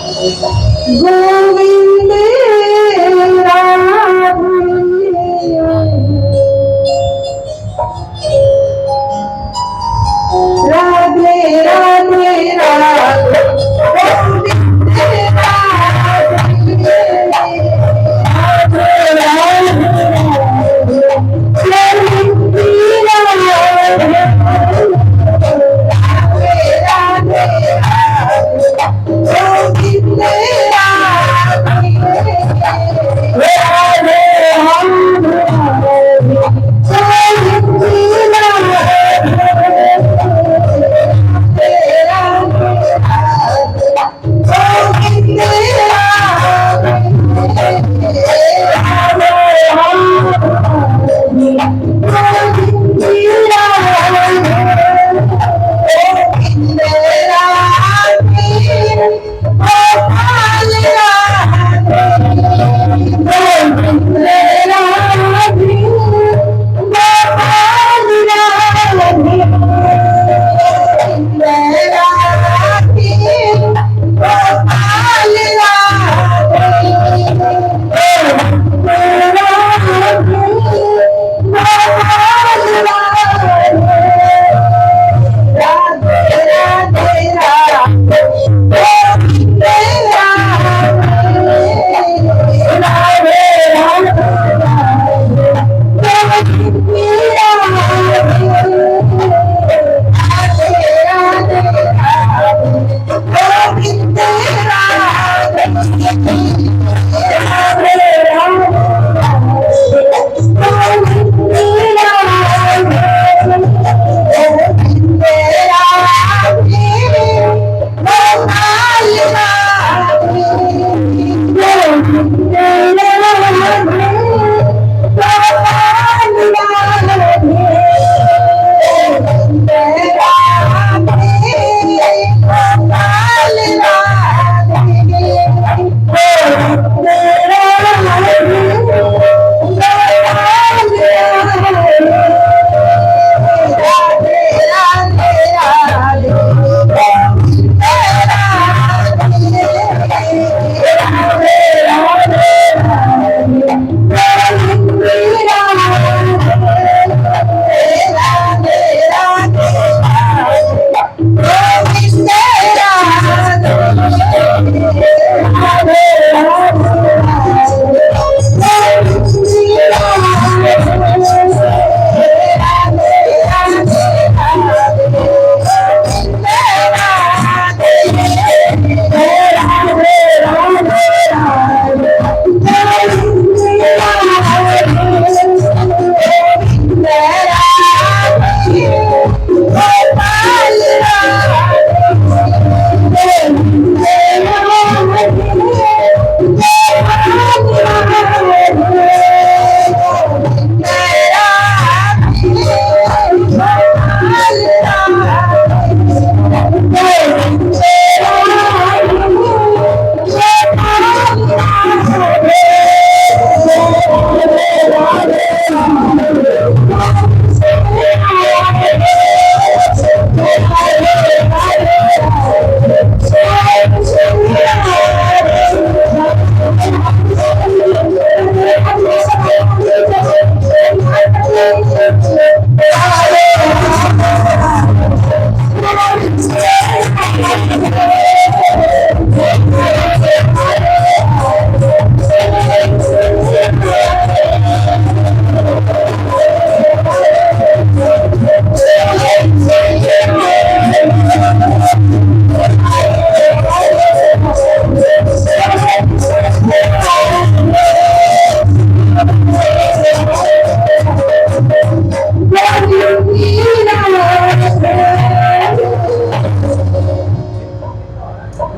गोविंद राधे राधे राधे गोविंद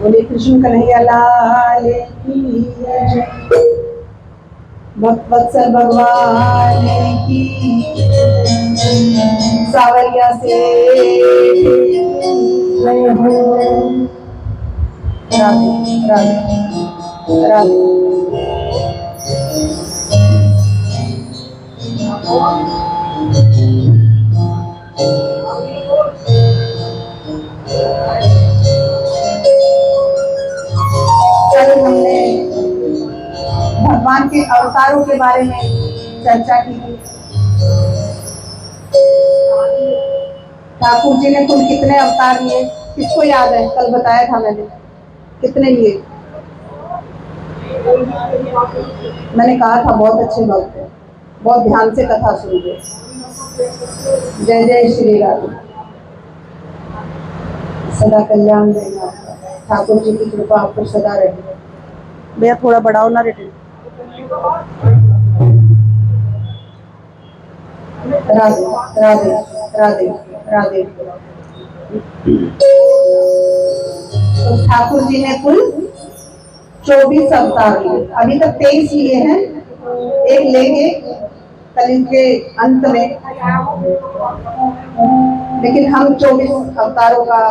बोले कृष्ण कन्हैया लाल की जय। भक्त वत्सल भगवान की सावरिया से राधे राधे राधे। के अवतारों के बारे में चर्चा की थी। ठाकुर जी ने कुल कितने अवतार लिए, किसको याद है? कल बताया था मैंने, कितने लिए? मैंने कहा था बहुत अच्छी बात है, बहुत ध्यान से कथा सुनिए। जय जय श्री राम। सदा कल्याण देना आपका, ठाकुर जी की कृपा आप पर सदा रहे। भैया थोड़ा बढ़ाओ ना रिटर्न। राधे राधे राधे राधे। तो ठाकुर जी ने कुल 24 अवतार लिए, अभी तक 23 लिए हैं, एक लेंगे कल के अंत में, लेकिन हम 24 अवतारों का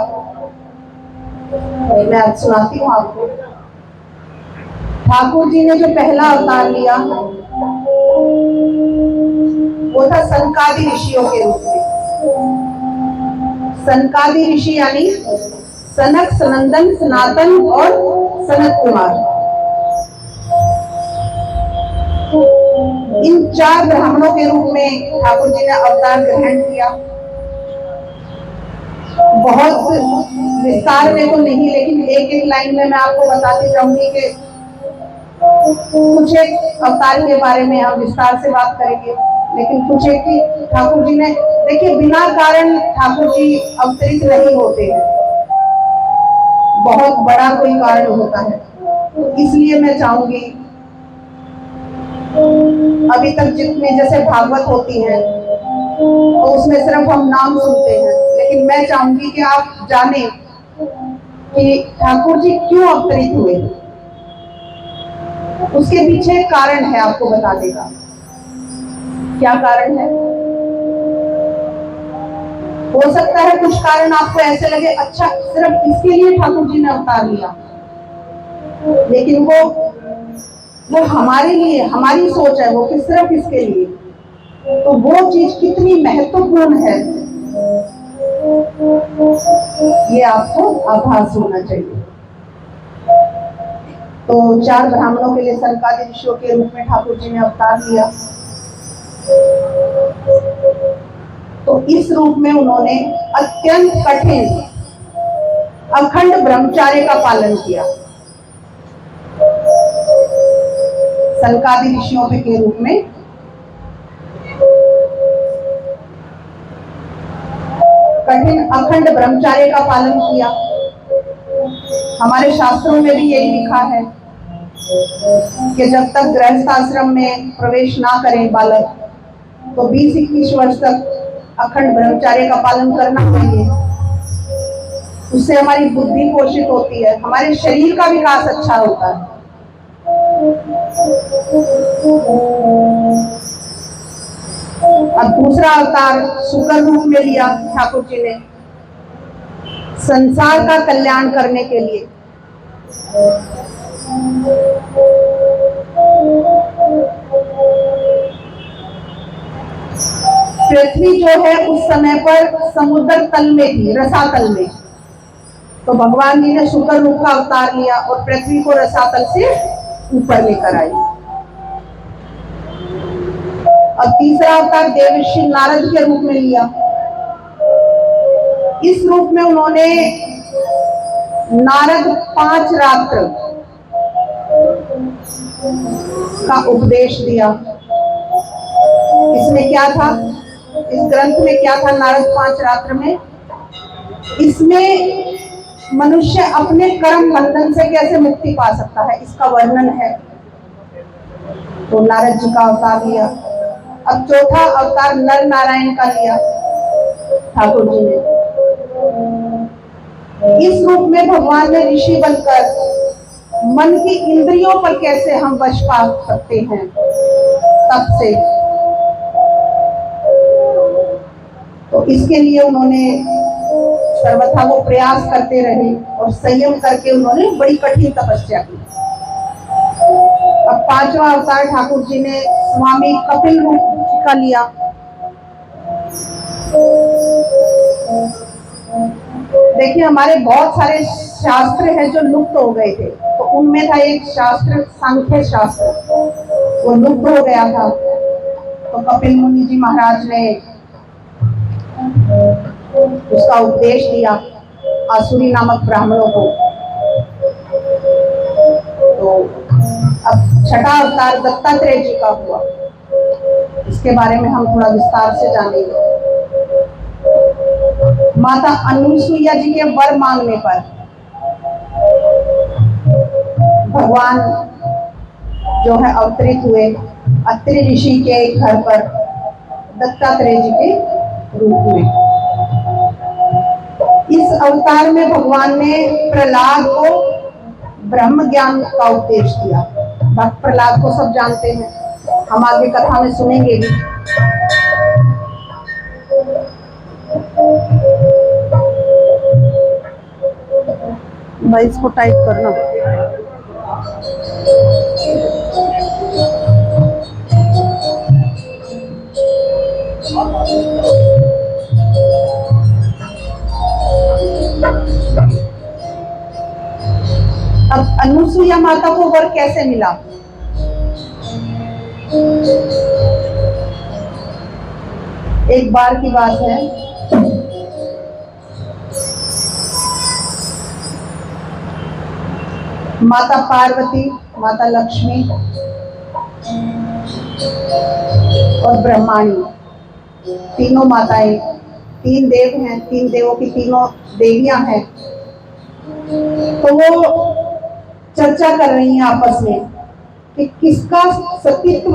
मैं आज सुनाती हूँ आपको। ठाकुर जी ने जो पहला अवतार लिया वो था सनकादि ऋषियों के रूप में। सनकादि ऋषि यानी सनक, सनंदन, सनातन और सनत कुमार। इन 4 ब्राह्मणों के रूप में ठाकुर जी ने अवतार ग्रहण किया। बहुत विस्तार में तो नहीं, लेकिन एक एक लाइन में मैं आपको बताती जाऊंगी कि कुछ एक अवतार के बारे में हम विस्तार से बात करेंगे, लेकिन कुछ एक ही ठाकुर जी ने, देखिए बिना कारण ठाकुर जी अवतरित नहीं होते हैं, बहुत बड़ा कोई कारण होता है। तो इसलिए मैं चाहूंगी, अभी तक जितने जैसे भागवत होती है तो उसमें सिर्फ हम नाम सुनते हैं, लेकिन मैं चाहूंगी कि आप जाने कि ठाकुर जी क्यों अवतरित हुए, उसके पीछे कारण है, आपको बता देगा क्या कारण है। हो सकता है कुछ कारण आपको ऐसे लगे, अच्छा सिर्फ इसके लिए ठाकुर जी ने अवतार लिया, लेकिन वो हमारे लिए, हमारी सोच है वो कि सिर्फ इसके लिए, तो वो चीज कितनी महत्वपूर्ण है ये आपको आभास होना चाहिए। तो 4 ब्राह्मणों के लिए सनकादि ऋषियों के रूप में ठाकुर जी ने अवतार लिया। तो इस रूप में उन्होंने अत्यंत कठिन अखंड ब्रह्मचर्य का पालन किया। सनकादि ऋषियों के रूप में कठिन अखंड ब्रह्मचर्य का पालन किया। हमारे शास्त्रों में भी यही लिखा है कि जब तक गृहस्थ आश्रम में प्रवेश ना करें बालक, तो 20-21 वर्ष तक अखंड ब्रह्मचर्य का पालन करना चाहिए। उससे हमारी बुद्धि पोषित होती है, हमारे शरीर का विकास अच्छा होता है। अब दूसरा अवतार शुक्र रूप में लिया ठाकुर जी ने, संसार का कल्याण करने के लिए। पृथ्वी जो है उस समय पर समुद्र तल में थी, रसातल में, तो भगवान जी ने शुक्र रूप का अवतार लिया और पृथ्वी को रसातल से ऊपर लेकर आई। अब तीसरा अवतार देवर्षि नारद के रूप में लिया। इस रूप में उन्होंने नारद 5 रात्र का उपदेश दिया। इसमें क्या था, इस ग्रंथ में क्या था नारद 5 रात्र में? इसमें मनुष्य अपने कर्म बंधन से कैसे मुक्ति पा सकता है, इसका वर्णन है। तो नारद जी का अवतार लिया। अब चौथा अवतार नर नारायण का लिया ठाकुर जी ने। इस रूप में भगवान ने ऋषि बनकर मन की इंद्रियों पर कैसे हम वश पा सकते हैं, तब से तो इसके लिए उन्होंने सर्वथा वो प्रयास करते रहे और संयम करके उन्होंने बड़ी कठिन तपस्या की। अब 5वां अवतार ठाकुर जी ने स्वामी कपिल रूप का लिया। देखिए हमारे बहुत सारे शास्त्र हैं जो लुप्त हो गए थे, तो उनमें था एक शास्त्र सांख्य शास्त्र। वो लुप्त हो गया था। तो कपिल मुनि जी महाराज ने उसका उपदेश दिया आसुरी नामक ब्राह्मणों को। तो अब छठा अवतार दत्तात्रेय जी का हुआ, इसके बारे में हम थोड़ा विस्तार से जानेंगे। माता अनुसुईया जी के वर मांगने पर भगवान जो है अवतरित हुए अत्रि ऋषि के घर पर दत्तात्रेय जी के रूप में। इस अवतार में भगवान ने प्रहलाद को ब्रह्म ज्ञान का उपदेश दिया। भक्त प्रहलाद को सब जानते हैं, हम आगे कथा में सुनेंगे भी। भाई इसको टाइप करना। अब अनुसुईया माता को वर कैसे मिला? एक बार की बात है, माता पार्वती, माता लक्ष्मी और ब्रह्माणी, तीनों माताएं, तीन देव हैं, तीन देवों की तीनों देवियां हैं। तो वो चर्चा कर रही हैं आपस में कि किसका सतीत्व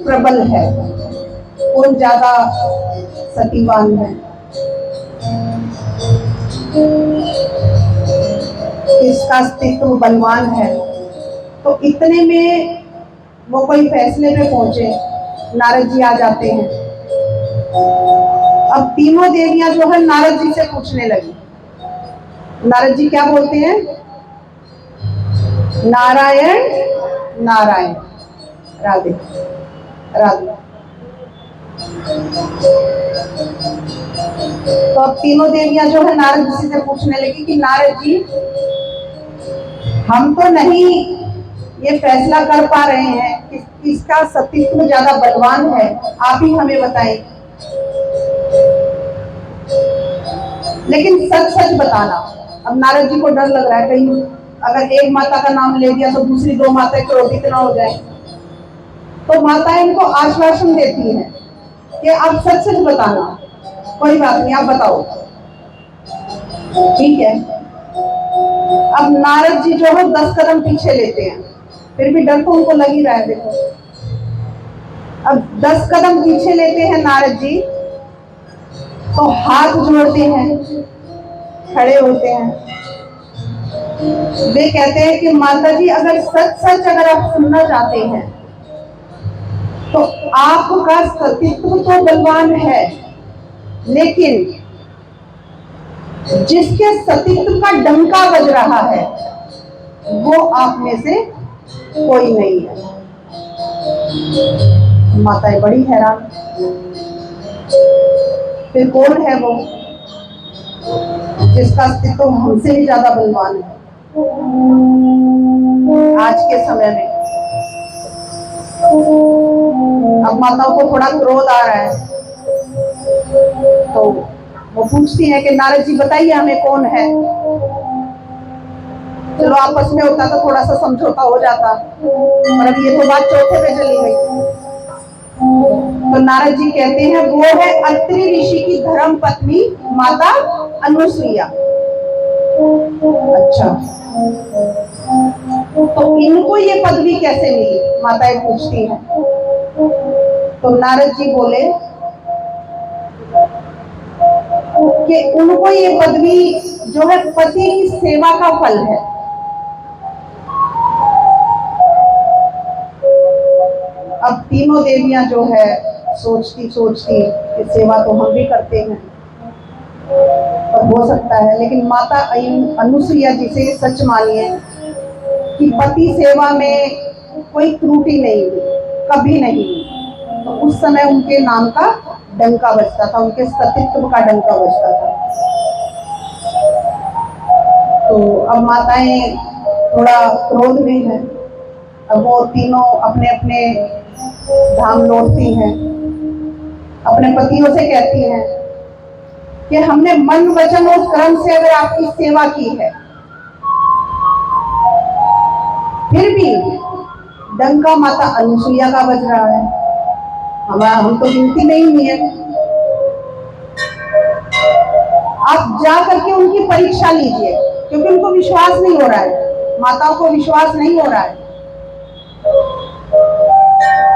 प्रबल है, कौन ज्यादा सतीवान है, किसका अस्तित्व बलवान है। तो इतने में वो कोई फैसले पे पहुंचे, नारद जी आ जाते हैं। अब तीनों देवियां जो है नारद जी से पूछने लगी। नारद जी क्या बोलते हैं? नारायण नारायण, राधे राधे। तो अब तीनों देवियां जो है नारद जी से पूछने लगी कि नारद जी, हम तो नहीं ये फैसला कर पा रहे हैं कि किसका सतीत्व ज्यादा बलवान है, आप ही हमें बताएं, लेकिन सच सच बताना। अब नारद जी को डर लग रहा है कहीं अगर एक माता का नाम ले दिया तो दूसरी दो माताएं क्रोधित ना हो जाए। तो माताएं इनको आश्वासन देती हैं कि आप सच सच बताना, कोई बात नहीं, आप बताओ। ठीक है। अब नारद जी जो है 10 कदम पीछे लेते हैं, फिर भी डर तो उनको लग ही रहा है। देखो, अब 10 कदम पीछे लेते हैं नारद जी, तो हाथ जोड़ते हैं, खड़े होते हैं। वे कहते हैं कि माता जी, अगर सच सच अगर आप सुनना चाहते हैं तो आपका सतीत्व तो बलवान है, लेकिन जिसके सतीत्व का डंका बज रहा है वो आप में से कोई नहीं है। माताएं बड़ी हैरान, फिर कौन है वो जिसका अस्तित्व हमसे भी ज्यादा बलवान है आज के समय में? अब माताओं को थोड़ा क्रोध आ रहा है, तो वो पूछती है कि नारद जी बताइए हमें कौन है। चलो आपस में होता तो थोड़ा सा समझौता हो जाता, और अब ये तो बात चौथे पे चली गई। तो नारद जी कहते हैं वो है अत्रि ऋषि की धर्म पत्नी माता अनुसुईया। अच्छा, तो इनको ये पदवी कैसे मिली, माताएं पूछती हैं। तो नारद जी बोले कि उनको ये पदवी जो है पति की सेवा का फल है। अब तीनों देवियां जो है सोचती सोचती कि सेवा तो हम भी करते हैं और हो सकता है, लेकिन माता अनुसुईया जी से सच मानिए कि पति सेवा में कोई त्रुटि नहीं हुई, कभी नहीं हुई। तो उस समय उनके नाम का डंका बजता था, उनके सतीत्व का डंका बजता था। तो अब माताएं थोड़ा क्रोध में है, अब वो तीनों अपने अपने धाम लौटती हैं, अपने पतियों से कहती हैं कि हमने मन वचन और कर्म से अगर आपकी सेवा की है, फिर भी डंका माता अनुसुईया का बज रहा है, हम तो गिनती नहीं है। आप जा करके उनकी परीक्षा लीजिए, क्योंकि उनको विश्वास नहीं हो रहा है, माताओं को विश्वास नहीं हो रहा है।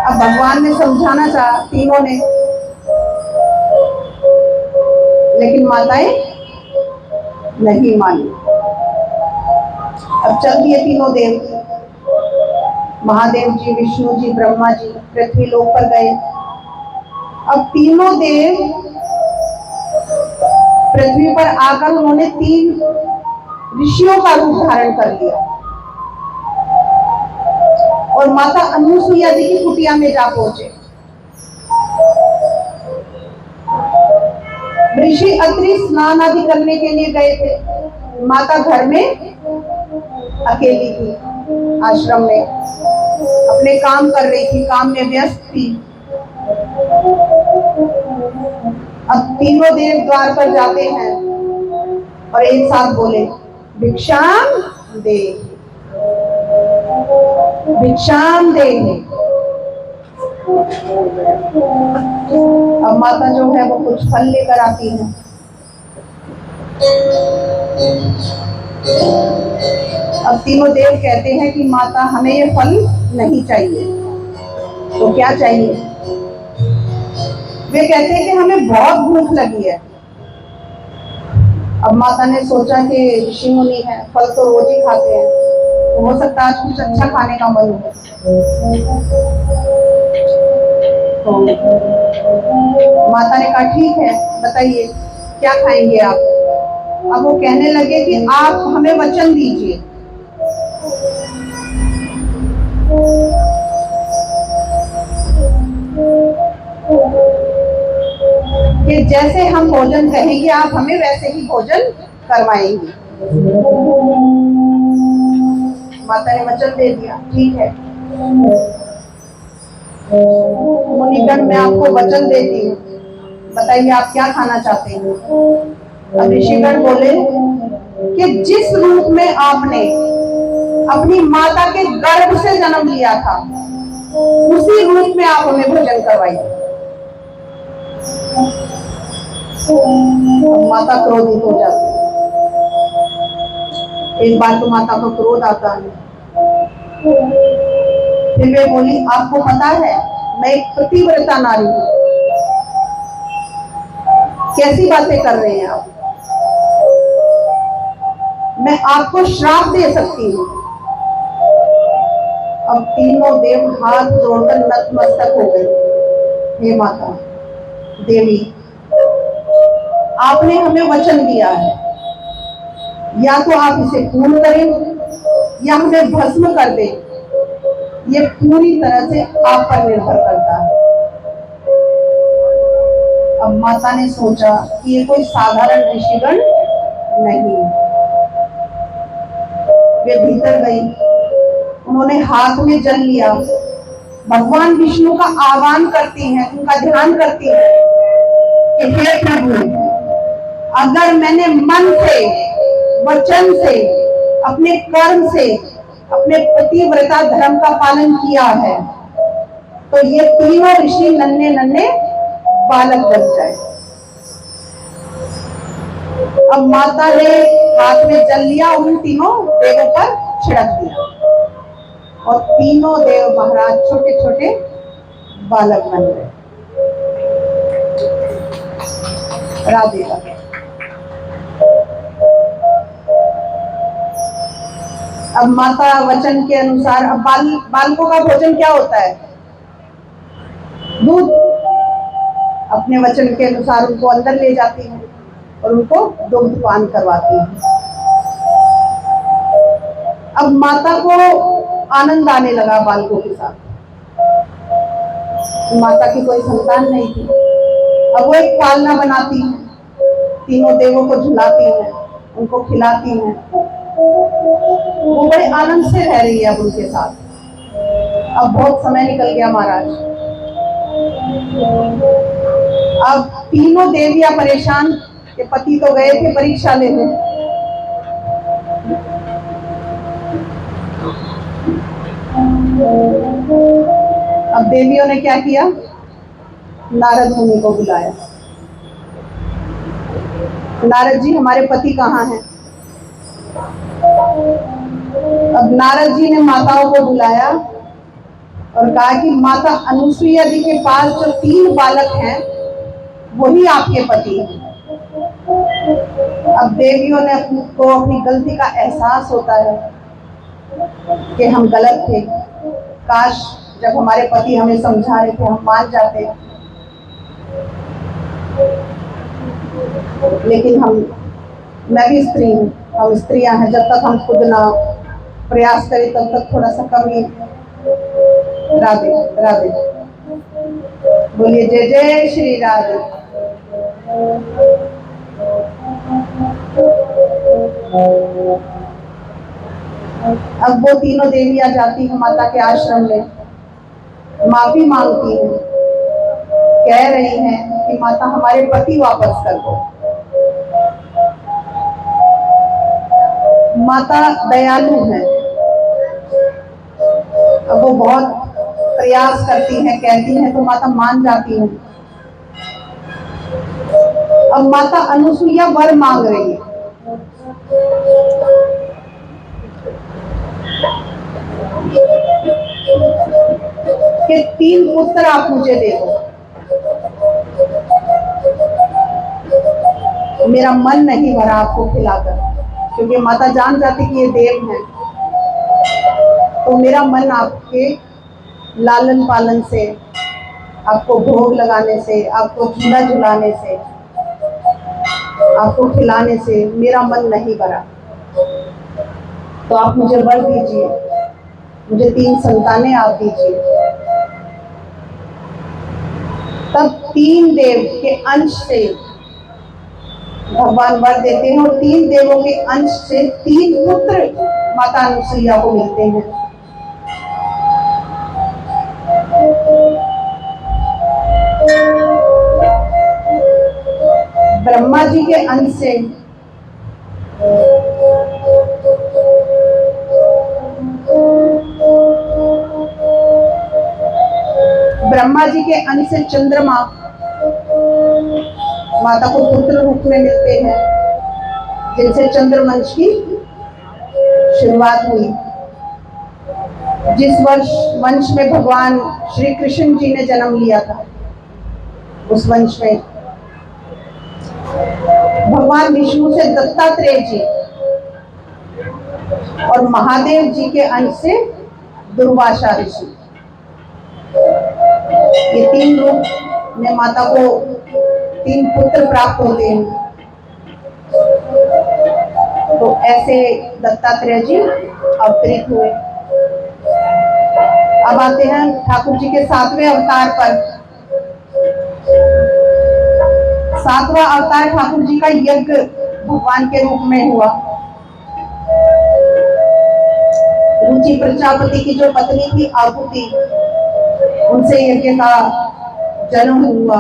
अब भगवान ने समझाना चाहा तीनों ने, लेकिन माताएं नहीं मानी। अब चल दिए तीनों देव, महादेव जी, विष्णु जी, ब्रह्मा जी पृथ्वी लोक पर गए। अब तीनों देव पृथ्वी पर आकर उन्होंने 3 ऋषियों का रूप धारण कर लिया और माता अनुसुईया जी की कुटिया में जा पहुंचे। ऋषि अत्रि स्नान आदि करने के लिए गए थे, माता घर में अकेली थी, आश्रम में अपने काम कर रही थी, काम में व्यस्त थी। अब तीनों देव द्वार पर जाते हैं और एक साथ बोले, भिक्षाम दे, भिक्षाम दे। अब माता जो है वो कुछ फल लेकर आती है। अब तीनों देव कहते हैं कि माता हमें ये फल नहीं चाहिए, तो क्या चाहिए? वे कहते हैं कि हमें बहुत भूख लगी है। अब माता ने सोचा कि ऋषि मुनि है, फल तो रोज ही खाते हैं, तो हो सकता है आज कुछ अच्छा खाने का मन हो। तो माता ने कहा ठीक है, बताइए क्या खाएंगे आप? अब वो कहने लगे कि आप हमें वचन दीजिए कि जैसे हम भोजन कहेंगे आप हमें वैसे ही भोजन करवाएंगे। माता ने वचन दे दिया, ठीक है मुनिगण, मैं आपको वचन देती हूँ, बताइए आप क्या खाना चाहते हैं? अब ऋषिगण बोले कि जिस रूप में आपने अपनी माता के गर्भ से जन्म लिया था, उसी रूप में आप हमें भोजन करवाइए। माता क्रोधित हो जाती है। एक बार तो माता को क्रोध आता है, फिर वे बोली, आपको पता है मैं एक पतिव्रता नारी हूं, कैसी बातें कर रहे हैं आप? मैं आपको श्राप दे सकती हूँ। अब तीनों देव हाथ जोड़कर नतमस्तक हो गए। हे माता देवी, आपने हमें वचन दिया है, या तो आप इसे पूर्ण करें या हमें भस्म कर दें, ये पूरी तरह से आप पर निर्भर करता है। अब माता ने सोचा कि ये कोई साधारण ऋषिगण नहीं। वे भीतर गई, उन्होंने हाथ में जल लिया, भगवान विष्णु का आह्वान करती हैं, उनका ध्यान करती हैं कि हे प्रभु, अगर मैंने मन से, वचन से, अपने कर्म से, अपने पतिव्रता धर्म का पालन किया है, तो ये तीनों ऋषि नन्हे नन्हे बालक बन जाए। अब माता ने हाथ में जल लिया, उन तीनों देवों पर छिड़क दिया और तीनों देव महाराज छोटे छोटे बालक बन गए। राधे राधे। अब माता वचन के अनुसार, अब बालकों का भोजन क्या होता है? दूध। अपने वचन के अनुसार उनको अंदर ले जाती हैं और उनको दुग्ध पान करवाती हैं। अब माता को आनंद आने लगा बालकों के साथ। माता की कोई संतान नहीं थी, अब वो एक पालना बनाती है, तीनों देवों को झुलाती हैं, उनको खिलाती हैं, वो बड़े आनंद से रह रही है अब उनके साथ। अब बहुत समय निकल गया महाराज। अब तीनों देवियां परेशान कि पति तो गए थे परीक्षा लेने। अब देवियों ने क्या किया, नारद मुनि को बुलाया। नारद जी हमारे पति कहाँ हैं? अब नारद जी ने माताओं को बुलाया और कहा कि माता अनुसुईया जी के पास जो 3 बालक हैं वही आपके पति हैं। अब देवियों ने को अपनी गलती का एहसास होता है कि हम गलत थे, काश जब हमारे पति हमें समझा रहे थे हम मान जाते, लेकिन मैं भी स्त्री हूँ, हम स्त्रियां हैं, जब तक हम खुद ना प्रयास करें तब तक थोड़ा सा कमी। राधे राधे, बोलिए जय जय श्री राधे। अब वो तीनों देवियां जाती हैं माता के आश्रम में, माफी मांगती हैं, कह रही हैं कि माता हमारे पति वापस कर दो। माता दयालु हैं, अब वो बहुत प्रयास करती हैं, कहती हैं तो माता मान जाती हैं। अब माता अनुसुईया वर मांग रही है कि 3 पुत्र आप मुझे दे दो। मेरा मन नहीं भरा आपको खिलाकर, क्योंकि माता जान जाती कि ये देव हैं, तो मेरा मन आपके लालन पालन से, आपको भोग लगाने से, आपको झूला झुलाने से, आपको खिलाने से मेरा मन नहीं भरा, तो आप मुझे वर दीजिए, मुझे 3 संतानें आप दीजिए। तब 3 देव के अंश से भगवान वर देते हैं और 3 देवों के अंश से 3 पुत्र माता अनुसुईया को मिलते हैं। ब्रह्मा जी के अंश से चंद्रमा माता को पुत्र रूप में मिलते हैं, जिनसे चंद्रवंश की शुरुआत हुई। जिस वंश में भगवान श्री कृष्ण जी ने जन्म लिया था, उस वंश में भगवान विष्णु से दत्तात्रेय जी और महादेव जी के अंश से दुर्वासा ऋषि, ये 3 रूप में माता को 3 पुत्र प्राप्त होते हैं। तो ऐसे दत्तात्रेय जी अवतरित हुए। अब आते हैं ठाकुर जी के 7वें अवतार पर। 7वां अवतार ठाकुर जी का यज्ञ भगवान के रूप में हुआ। रुचि प्रजापति की जो पत्नी थी आहुति, उनसे यज्ञ का जन्म हुआ।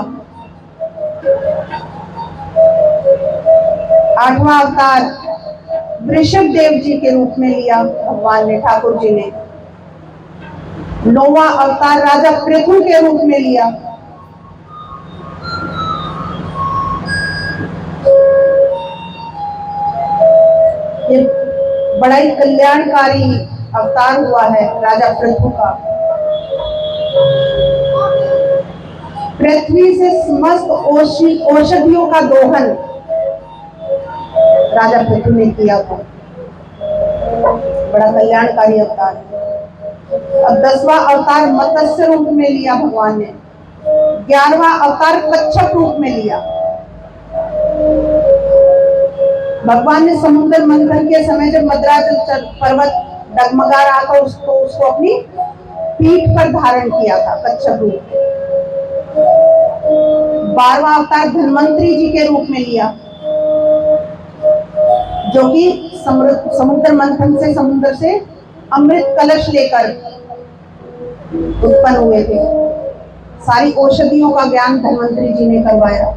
8वां अवतार वृषभ देव जी के रूप में लिया भगवान ने, ठाकुर जी ने। 9वां अवतार राजा पृथु के रूप में लिया। ये बड़ा ही कल्याणकारी अवतार हुआ है राजा पृथु का। पृथ्वी से समस्त औषधियों का दोहन राजा पृथु ने किया था, बड़ा कल्याणकारी अवतार। अब 10वां अवतार मत्स्य रूप में लिया भगवान ने। 11वां अवतार कच्छप रूप में लिया। भगवान ने समुद्र मंथन के समय जब मद्राचल पर्वत डगमगा रहा था, उसको अपनी पीठ पर धारण किया था कच्छप रूप में। 12वां अवतार धन्वंतरी जी के रूप में लिया, जो कि समुद्र मंथन से समुद्र से अमृत कलश लेकर उत्पन्न हुए थे। सारी औषधियों का ज्ञान धन्वंतरी जी ने करवाया।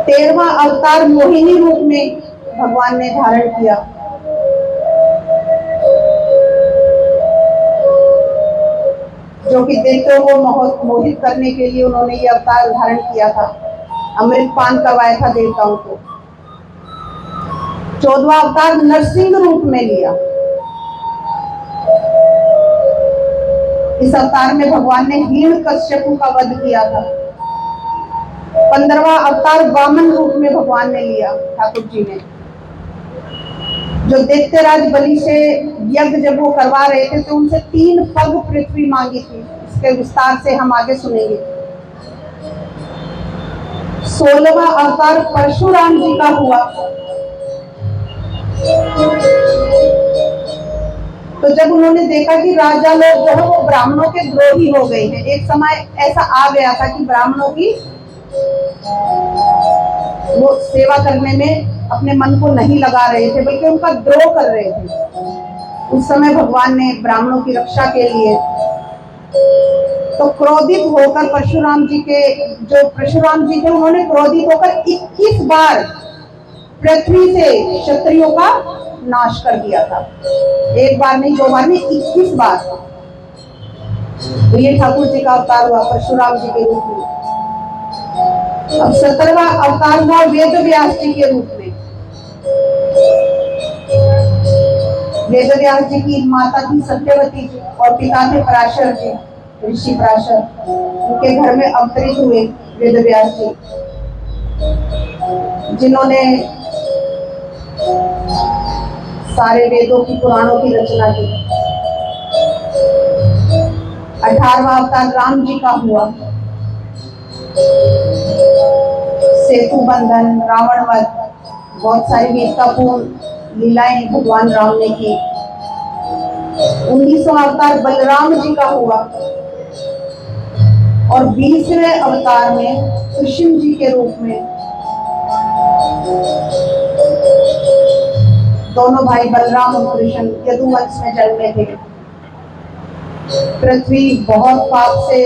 13वां अवतार मोहिनी रूप में भगवान ने धारण किया। जो कि दैत्यों को मोहित करने के लिए उन्होंने ये अवतार धारण किया था। अमृत पान करवाया था देवताओं को। 14वां अवतार नरसिंह रूप में लिया। इस अवतार में भगवान ने हिरण्यकश्यप का वध किया था। 15वां अवतार वामन रूप में भगवान ने लिया ठाकुर जी ने। जो दैत्यराज बलि से यज्ञ जब वो करवा रहे थे तो उनसे 3 पग पृथ्वी मांगी थी। इसके विस्तार से हम आगे सुनेंगे। 16वां अवतार परशुराम जी का हुआ। तो जब उन्होंने देखा कि राजा लोग जो है वो ब्राह्मणों के द्रोही हो गए हैं, एक समय ऐसा आ गया था कि ब्राह्मणों की वो सेवा करने में अपने मन को नहीं लगा रहे थे, बल्कि उनका द्रोह कर रहे थे। उस समय भगवान ने ब्राह्मणों की रक्षा के लिए तो क्रोधित होकर परशुराम जी थे, उन्होंने क्रोधित होकर 21 बार पृथ्वी से क्षत्रियों का नाश कर दिया था। एक बार नहीं, 2 बार नहीं, 21 बार। तो ये ठाकुर जी का अवतार हुआ परशुराम जी के रूप में। अब 17वां अवतार हुआ वेद व्यास जी के रूप में। वेद व्यास जी की माता थी सत्यवती जी और पिता थे पराशर जी, ऋषि पराशर। उनके घर में अवतरित हुए वेद व्यास जी, जिन्होंने सारे वेदों की, पुराणों की रचना की। 18वां अवतार राम जी का हुआ। सेतु बंधन, रावण वध, बहुत सारी वीरतापूर्ण लीलाएं भगवान राम ने की। 19वां अवतार बलराम जी का हुआ और 20वें अवतार में कृष्ण जी के रूप में दोनों भाई बलराम और कृष्ण यदुवंश में जन्मे थे। पृथ्वी बहुत पाप से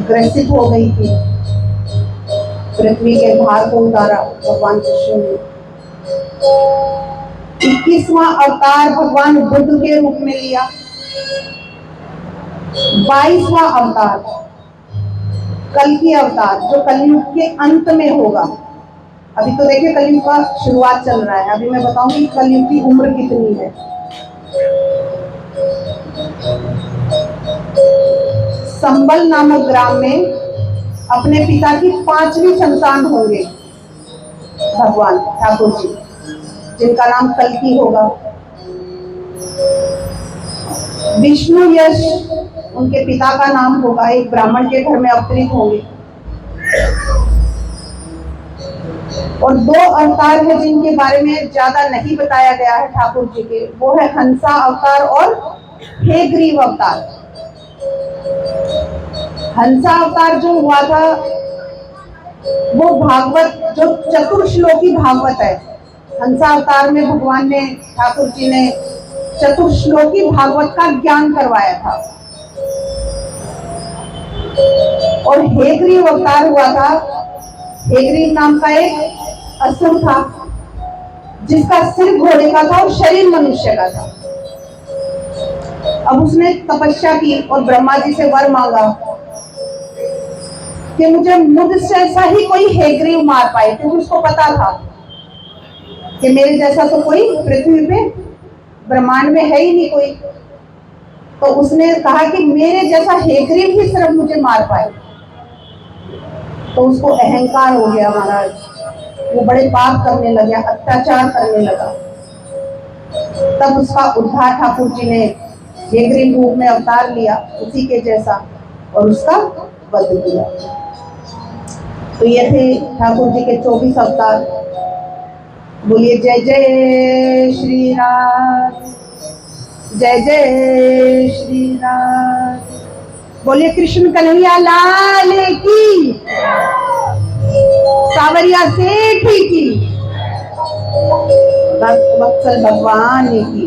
ग्रसित हो गई थी। पृथ्वी के भार को उतारा भगवान कृष्ण ने। 21वां अवतार भगवान बुद्ध के रूप में लिया। 22वां अवतार कल्कि अवतार, जो कलयुग के अंत में होगा। अभी तो देखिए कलयुग का शुरुआत चल रहा है। अभी मैं बताऊंगी कलयुग की उम्र कितनी है। संबल नामक ग्राम में अपने पिता की 5वीं संतान होंगे भगवान ठाकुर जी, जिनका नाम कल्कि होगा। विष्णु यश उनके पिता का नाम होगा, एक ब्राह्मण के घर में अवतरित होंगे। और 2 अवतार है जिनके बारे में ज्यादा नहीं बताया गया है ठाकुर जी के, वो है हंसा अवतार और हेग्रीव अवतार। हंसा अवतार जो हुआ था वो भागवत, जो चतुर्श्लोकी भागवत है। हंसा अवतार में भगवान ने, ठाकुर जी ने चतुर्श्लोकी भागवत का ज्ञान करवाया था। और हेग्रीव अवतार हुआ था, हेग्रीव नाम का एक असुर था जिसका सिर घोड़े का था और शरीर मनुष्य का था। अब उसने तपस्या की और ब्रह्मा जी से वर मांगा कि मुझे मुझसे ऐसा ही कोई हेग्रीव मार पाए, क्योंकि उसको पता था कि मेरे जैसा तो कोई पृथ्वी पे ब्रह्मांड में है ही नहीं कोई। तो उसने कहा कि मेरे जैसा हेग्रीव ही सिर्फ मुझे मार पाए। तो उसको अहंकार हो गया महाराज, वो बड़े पाप करने लगा, अत्याचार करने लगा। तब उसका उद्धार ठाकुर जी ने हेग्रीव रूप में अवतार लिया उसी के जैसा और उसका वध किया। तो ये थे ठाकुर जी के 24 अवतार। बोलिए जय जय श्री राम, जय जय श्री राम। बोलिए कृष्ण कन्हैया लाल की, सावरिया सेठ की। भक्त वत्सल भगवान की